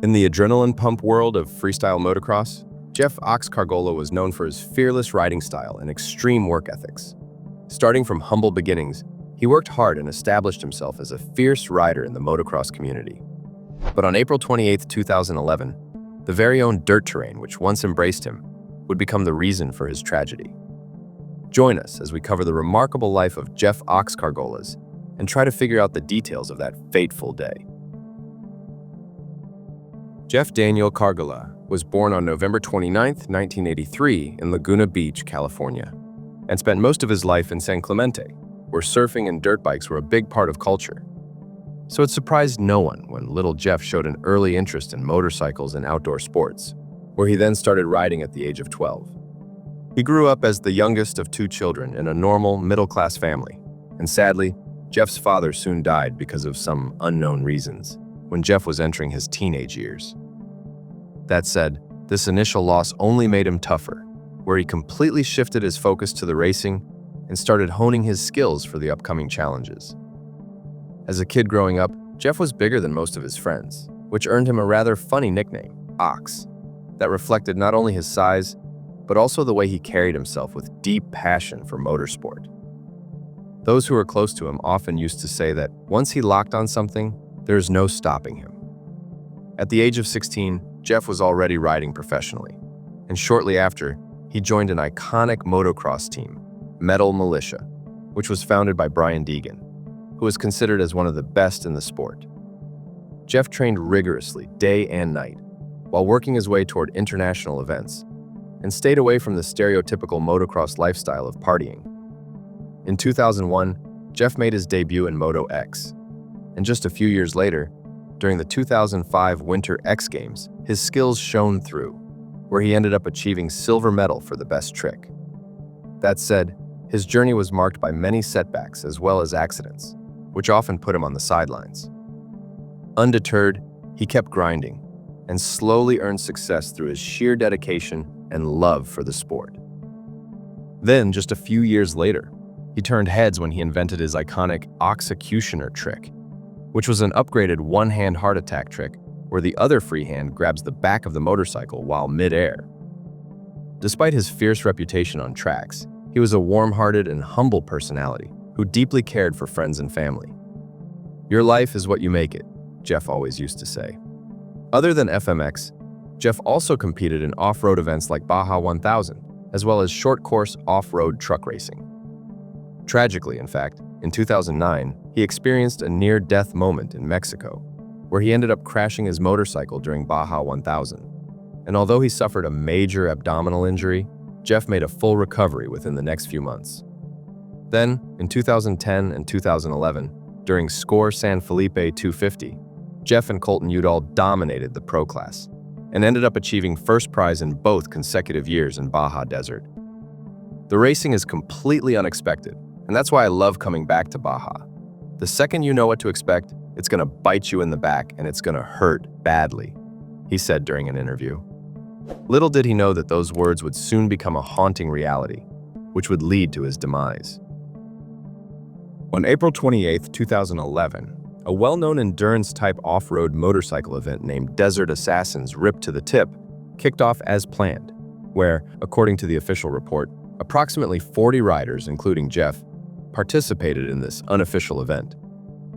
In the adrenaline pump world of freestyle motocross, Jeff Ox Kargola was known for his fearless riding style and extreme work ethics. Starting from humble beginnings, he worked hard and established himself as a fierce rider in the motocross community. But on April 28, 2011, the very own dirt terrain which once embraced him would become the reason for his tragedy. Join us as we cover the remarkable life of Jeff Ox Kargolas and try to figure out the details of that fateful day. Jeff Daniel Kargola was born on November 29, 1983 in Laguna Beach, California, and spent most of his life in San Clemente, where surfing and dirt bikes were a big part of culture. So it surprised no one when little Jeff showed an early interest in motorcycles and outdoor sports, where he then started riding at the age of 12. He grew up as the youngest of two children in a normal, middle-class family, and sadly, Jeff's father soon died because of some unknown reasons when Jeff was entering his teenage years. That said, this initial loss only made him tougher, where he completely shifted his focus to the racing and started honing his skills for the upcoming challenges. As a kid growing up, Jeff was bigger than most of his friends, which earned him a rather funny nickname, Ox, that reflected not only his size, but also the way he carried himself with deep passion for motorsport. Those who were close to him often used to say that once he locked on something, there is no stopping him. At the age of 16, Jeff was already riding professionally, and shortly after, he joined an iconic motocross team, Mulisha, which was founded by Brian Deegan, who was considered as one of the best in the sport. Jeff trained rigorously day and night, while working his way toward international events, and stayed away from the stereotypical motocross lifestyle of partying. In 2001, Jeff made his debut in Moto X, and just a few years later, during the 2005 Winter X Games, his skills shone through, where he ended up achieving silver medal for the best trick. That said, his journey was marked by many setbacks as well as accidents, which often put him on the sidelines. Undeterred, he kept grinding and slowly earned success through his sheer dedication and love for the sport. Then, just a few years later, he turned heads when he invented his iconic Oxecutioner trick, which was an upgraded one-hand heart attack trick where the other free hand grabs the back of the motorcycle while mid-air. Despite his fierce reputation on tracks, he was a warm-hearted and humble personality who deeply cared for friends and family. "Your life is what you make it," Jeff always used to say. Other than FMX, Jeff also competed in off-road events like Baja 1000, as well as short-course off-road truck racing. Tragically, in fact, in 2009, he experienced a near-death moment in Mexico, where he ended up crashing his motorcycle during Baja 1000. And although he suffered a major abdominal injury, Jeff made a full recovery within the next few months. Then, in 2010 and 2011, during SCORE San Philipe 250, Jeff and Colton Udall dominated the pro class and ended up achieving first prize in both consecutive years in Baja Desert. The racing is completely unexpected, and that's why I love coming back to Baja. The second you know what to expect, it's gonna bite you in the back and it's gonna hurt badly, he said during an interview. Little did he know that those words would soon become a haunting reality, which would lead to his demise. On April 28, 2011, a well-known endurance-type off-road motorcycle event named Desert Assassins Rip to the Tip kicked off as planned, where, according to the official report, approximately 40 riders, including Jeff, participated in this unofficial event.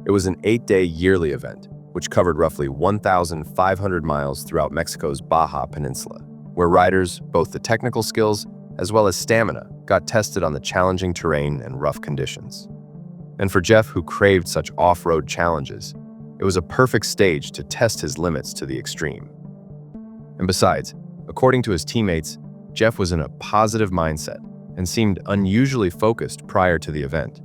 It was an 8-day yearly event, which covered roughly 1,500 miles throughout Mexico's Baja Peninsula, where riders, both the technical skills as well as stamina, got tested on the challenging terrain and rough conditions. And for Jeff, who craved such off-road challenges, it was a perfect stage to test his limits to the extreme. And besides, according to his teammates, Jeff was in a positive mindset and seemed unusually focused prior to the event.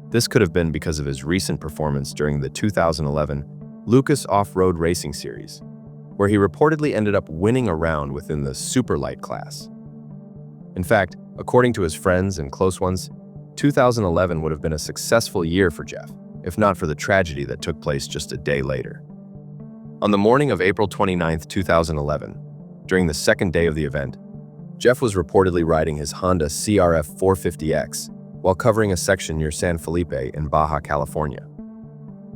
This could have been because of his recent performance during the 2011 Lucas Off-Road Racing Series, where he reportedly ended up winning a round within the super light class. In fact, according to his friends and close ones, 2011 would have been a successful year for Jeff, if not for the tragedy that took place just a day later. On the morning of April 29, 2011, during the second day of the event, Jeff was reportedly riding his Honda CRF 450X while covering a section near San Felipe in Baja, California.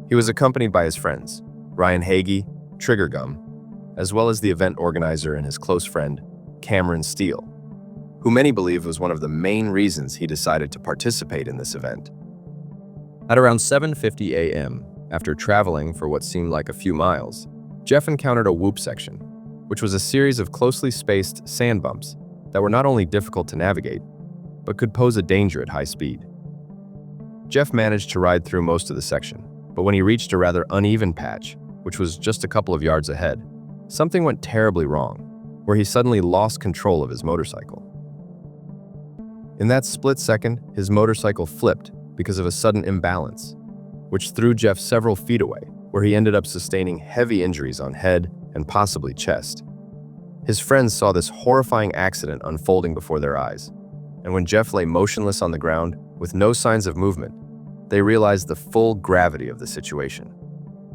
He was accompanied by his friends, Ryan Hagee, trigger gum, as well as the event organizer and his close friend, Cameron Steele, who many believe was one of the main reasons he decided to participate in this event. At around 7:50 a.m., after traveling for what seemed like a few miles, Jeff encountered a whoop section, which was a series of closely spaced sand bumps that were not only difficult to navigate, but could pose a danger at high speed. Jeff managed to ride through most of the section, but when he reached a rather uneven patch, which was just a couple of yards ahead, something went terribly wrong, where he suddenly lost control of his motorcycle. In that split second, his motorcycle flipped because of a sudden imbalance, which threw Jeff several feet away, where he ended up sustaining heavy injuries on head and possibly chest. His friends saw this horrifying accident unfolding before their eyes, and when Jeff lay motionless on the ground with no signs of movement, they realized the full gravity of the situation.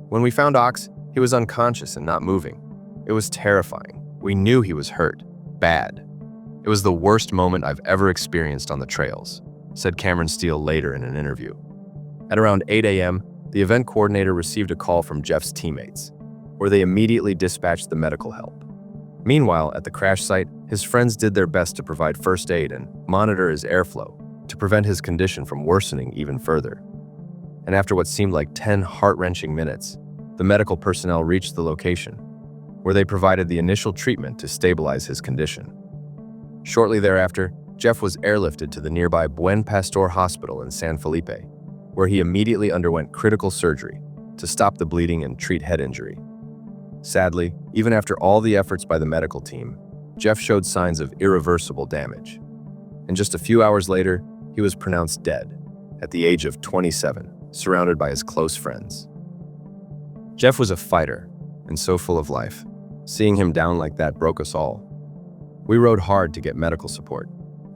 When we found Ox, he was unconscious and not moving. It was terrifying. We knew he was hurt, bad. It was the worst moment I've ever experienced on the trails, said Cameron Steele later in an interview. At around 8 a.m., the event coordinator received a call from Jeff's teammates, where they immediately dispatched the medical help. Meanwhile, at the crash site, his friends did their best to provide first aid and monitor his airflow to prevent his condition from worsening even further. And after what seemed like 10 heart-wrenching minutes, the medical personnel reached the location, where they provided the initial treatment to stabilize his condition. Shortly thereafter, Jeff was airlifted to the nearby Buen Pastor Hospital in San Felipe, where he immediately underwent critical surgery to stop the bleeding and treat head injury. Sadly, even after all the efforts by the medical team, Jeff showed signs of irreversible damage. And just a few hours later, he was pronounced dead at the age of 27, surrounded by his close friends. Jeff was a fighter and so full of life. Seeing him down like that broke us all. We rode hard to get medical support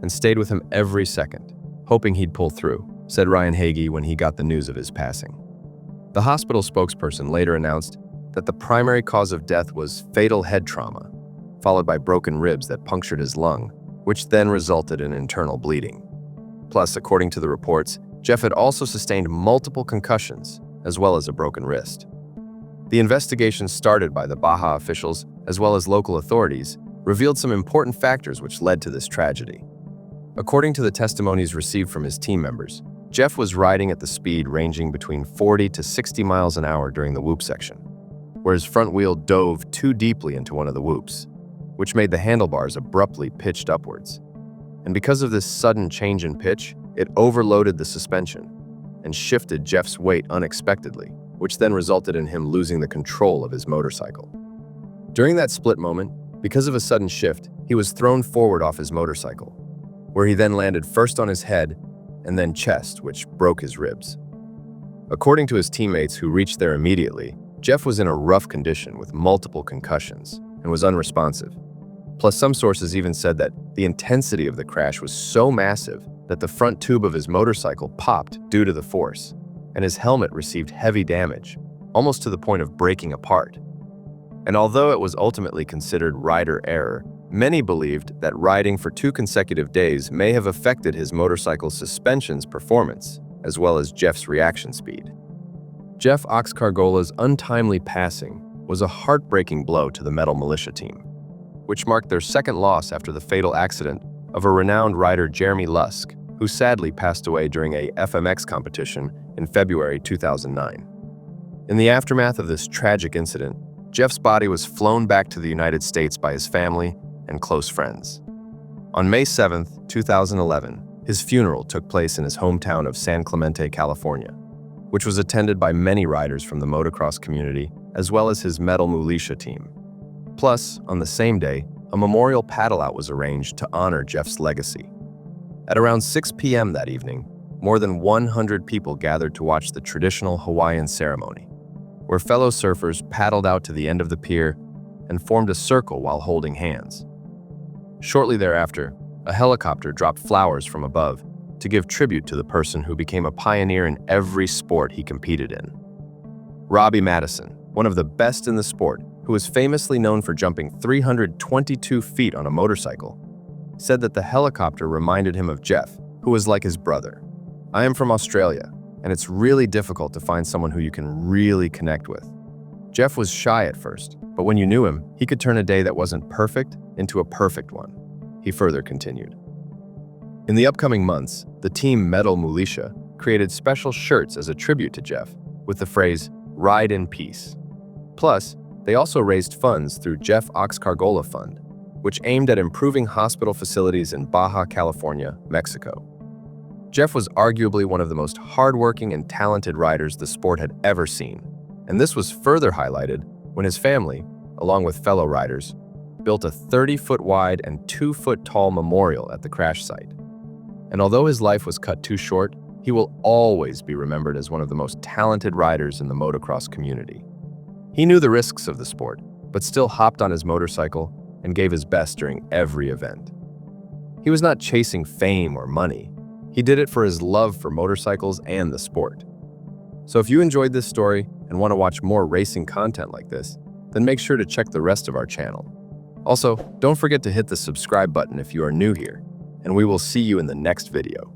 and stayed with him every second, hoping he'd pull through, said Ryan Hagee when he got the news of his passing. The hospital spokesperson later announced that the primary cause of death was fatal head trauma, followed by broken ribs that punctured his lung, which then resulted in internal bleeding. Plus, according to the reports, Jeff had also sustained multiple concussions, as well as a broken wrist. The investigation started by the Baja officials, as well as local authorities, revealed some important factors which led to this tragedy. According to the testimonies received from his team members, Jeff was riding at the speed ranging between 40 to 60 miles an hour during the whoop section, where his front wheel dove too deeply into one of the whoops, which made the handlebars abruptly pitched upwards. And because of this sudden change in pitch, it overloaded the suspension and shifted Jeff's weight unexpectedly, which then resulted in him losing the control of his motorcycle. During that split moment, because of a sudden shift, he was thrown forward off his motorcycle, where he then landed first on his head and then chest, which broke his ribs. According to his teammates who reached there immediately, Jeff was in a rough condition with multiple concussions and was unresponsive. Plus, some sources even said that the intensity of the crash was so massive that the front tube of his motorcycle popped due to the force, and his helmet received heavy damage, almost to the point of breaking apart. And although it was ultimately considered rider error, many believed that riding for 2 consecutive days may have affected his motorcycle's suspension's performance, as well as Jeff's reaction speed. Jeff Ox Kargola's untimely passing was a heartbreaking blow to the Metal Mulisha team, which marked their second loss after the fatal accident of a renowned rider, Jeremy Lusk, who sadly passed away during a FMX competition in February 2009. In the aftermath of this tragic incident, Jeff's body was flown back to the United States by his family and close friends. On May 7, 2011, his funeral took place in his hometown of San Clemente, California, which was attended by many riders from the motocross community, as well as his Metal Mulisha team. Plus, on the same day, a memorial paddle-out was arranged to honor Jeff's legacy. At around 6 p.m. that evening, more than 100 people gathered to watch the traditional Hawaiian ceremony, where fellow surfers paddled out to the end of the pier and formed a circle while holding hands. Shortly thereafter, a helicopter dropped flowers from above to give tribute to the person who became a pioneer in every sport he competed in. Robbie Madison, one of the best in the sport, who was famously known for jumping 322 feet on a motorcycle, said that the helicopter reminded him of Jeff, who was like his brother. "I am from Australia, and it's really difficult to find someone who you can really connect with. Jeff was shy at first, but when you knew him, he could turn a day that wasn't perfect into a perfect one. He further continued. In the upcoming months, the team Metal Mulisha created special shirts as a tribute to Jeff with the phrase, "Ride in Peace." Plus, they also raised funds through Jeff Ox Kargola Fund, which aimed at improving hospital facilities in Baja, California, Mexico. Jeff was arguably one of the most hardworking and talented riders the sport had ever seen, and this was further highlighted when his family, along with fellow riders, built a 30-foot wide and 2-foot tall memorial at the crash site. And although his life was cut too short, he will always be remembered as one of the most talented riders in the motocross community. He knew the risks of the sport, but still hopped on his motorcycle and gave his best during every event. He was not chasing fame or money. He did it for his love for motorcycles and the sport. So if you enjoyed this story and want to watch more racing content like this, then make sure to check the rest of our channel. Also, don't forget to hit the subscribe button if you are new here, and we will see you in the next video.